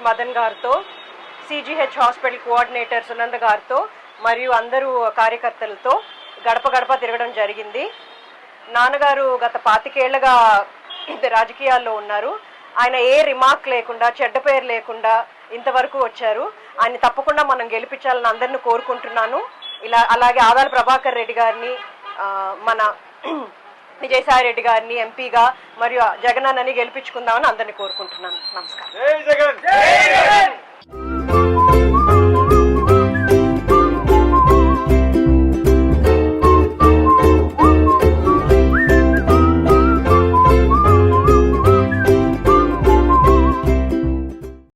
మదన్ గారితో, సిజిహెచ్ hospital coordinator Sunanda గారితో మరియు అందరూ కార్యకర్తలతో గడప గడప తిరగడం జరిగింది. నాన్నగారు గత 25 ఏళ్లుగా రాజకీయాల్లో ఉన్నారు. ఆయన ఏ రిమార్క్ లేకుండా, చెడ్డ పేరు లేకుండా ఇంతవరకు వచ్చారు. ఆయన తప్పకుండా మనం గెలిపించాలని అందరిని కోరుకుంటున్నాను. అలాగే ఆదాల ప్రభాకర్ రెడ్డి గారిని, మన విజయసాయి రెడ్డి గారిని ఎంపీగా మరియు జగనన్నని గెలిపించుకుందామని అందరినీ కోరుకుంటున్నాను. నమస్కారం.